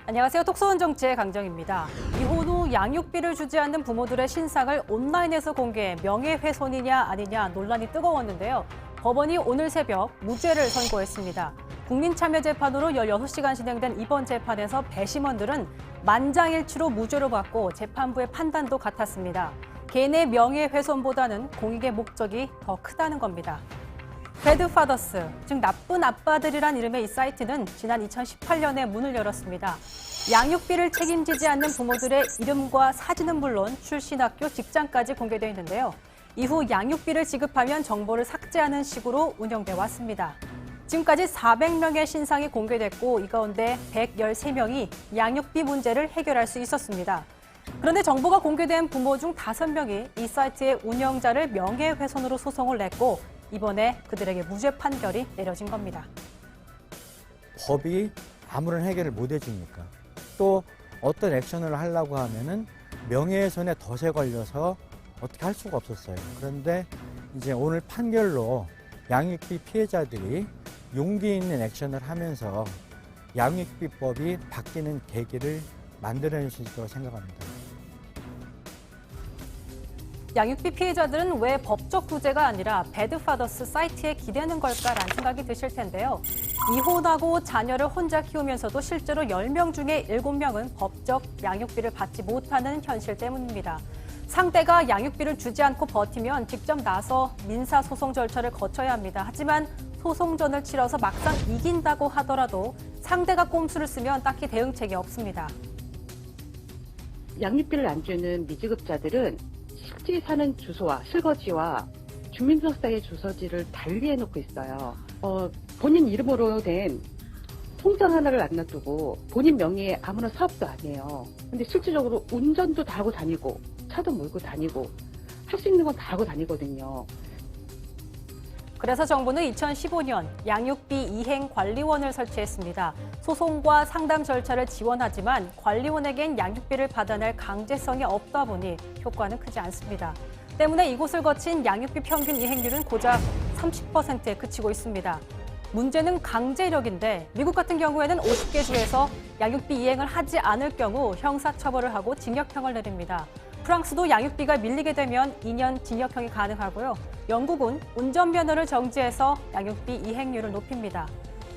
안녕하세요. 톡소원 정치의 강정입니다. 이혼 후 양육비를 주지 않는 부모들의 신상을 온라인에서 공개해 명예훼손이냐 아니냐 논란이 뜨거웠는데요. 법원이 오늘 새벽 무죄를 선고했습니다. 국민참여재판으로 16시간 진행된 이번 재판에서 배심원들은 만장일치로 무죄로 받고 재판부의 판단도 같았습니다. 개인의 명예훼손보다는 공익의 목적이 더 크다는 겁니다. 배드파더스, 즉 나쁜 아빠들이란 이름의 이 사이트는 지난 2018년에 문을 열었습니다. 양육비를 책임지지 않는 부모들의 이름과 사진은 물론 출신 학교, 직장까지 공개되어 있는데요. 이후 양육비를 지급하면 정보를 삭제하는 식으로 운영돼 왔습니다. 지금까지 400명의 신상이 공개됐고 이 가운데 113명이 양육비 문제를 해결할 수 있었습니다. 그런데 정보가 공개된 부모 중 5명이 이 사이트의 운영자를 명예훼손으로 소송을 냈고 이번에 그들에게 무죄 판결이 내려진 겁니다. 법이 아무런 해결을 못 해줍니까? 또 어떤 액션을 하려고 하면은 명예훼손에 덫에 걸려서 어떻게 할 수가 없었어요. 그런데 이제 오늘 판결로 양육비 피해자들이 용기 있는 액션을 하면서 양육비법이 바뀌는 계기를 만들어낼 수 있다고 생각합니다. 양육비 피해자들은 왜 법적 구제가 아니라 배드파더스 사이트에 기대는 걸까라는 생각이 드실 텐데요. 이혼하고 자녀를 혼자 키우면서도 실제로 10명 중에 7명은 법적 양육비를 받지 못하는 현실 때문입니다. 상대가 양육비를 주지 않고 버티면 직접 나서 민사소송 절차를 거쳐야 합니다. 하지만 소송전을 치러서 막상 이긴다고 하더라도 상대가 꼼수를 쓰면 딱히 대응책이 없습니다. 양육비를 안 주는 미지급자들은 실제 사는 주소와 실거지와 주민등록상의 주소지를 달리 해놓고 있어요. 본인 이름으로 된 통장 하나를 안 놔두고 본인 명의의 아무런 사업도 아니에요. 근데 실질적으로 운전도 다 하고 다니고 차도 몰고 다니고 할 수 있는 건 다 하고 다니거든요. 그래서 정부는 2015년 양육비 이행관리원을 설치했습니다. 소송과 상담 절차를 지원하지만 관리원에겐 양육비를 받아낼 강제성이 없다 보니 효과는 크지 않습니다. 때문에 이곳을 거친 양육비 평균 이행률은 고작 30%에 그치고 있습니다. 문제는 강제력인데 미국 같은 경우에는 50개 주에서 양육비 이행을 하지 않을 경우 형사처벌을 하고 징역형을 내립니다. 프랑스도 양육비가 밀리게 되면 2년 징역형이 가능하고요. 영국은 운전면허를 정지해서 양육비 이행률을 높입니다.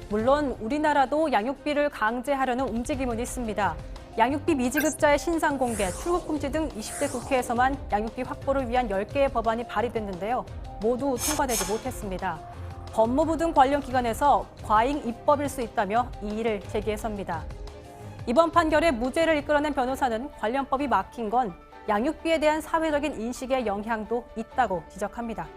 물론 우리나라도 양육비를 강제하려는 움직임은 있습니다. 양육비 미지급자의 신상 공개, 출국 금지 등 20대 국회에서만 양육비 확보를 위한 10개의 법안이 발의됐는데요. 모두 통과되지 못했습니다. 법무부 등 관련 기관에서 과잉 입법일 수 있다며 이의를 제기했습니다. 이번 판결에 무죄를 이끌어낸 변호사는 관련 법이 막힌 건 양육비에 대한 사회적인 인식의 영향도 있다고 지적합니다.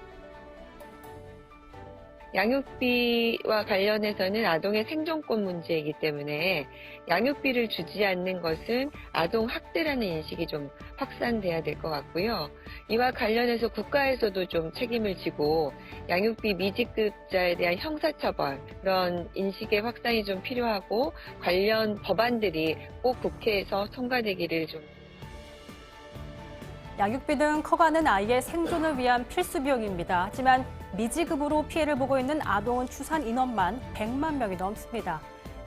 양육비와 관련해서는 아동의 생존권 문제이기 때문에 양육비를 주지 않는 것은 아동 학대라는 인식이 좀 확산돼야 될 것 같고요. 이와 관련해서 국가에서도 좀 책임을 지고 양육비 미지급자에 대한 형사처벌, 그런 인식의 확산이 좀 필요하고 관련 법안들이 꼭 국회에서 통과되기를 좀. 양육비 등 커가는 아이의 생존을 위한 필수 비용입니다. 하지만 미지급으로 피해를 보고 있는 아동은 추산 인원만 100만 명이 넘습니다.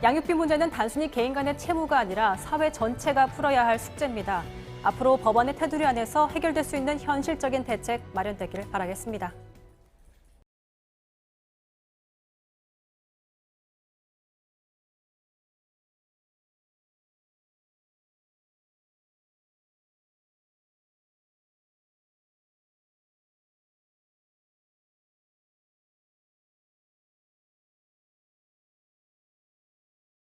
양육비 문제는 단순히 개인 간의 채무가 아니라 사회 전체가 풀어야 할 숙제입니다. 앞으로 법원의 테두리 안에서 해결될 수 있는 현실적인 대책 마련되기를 바라겠습니다.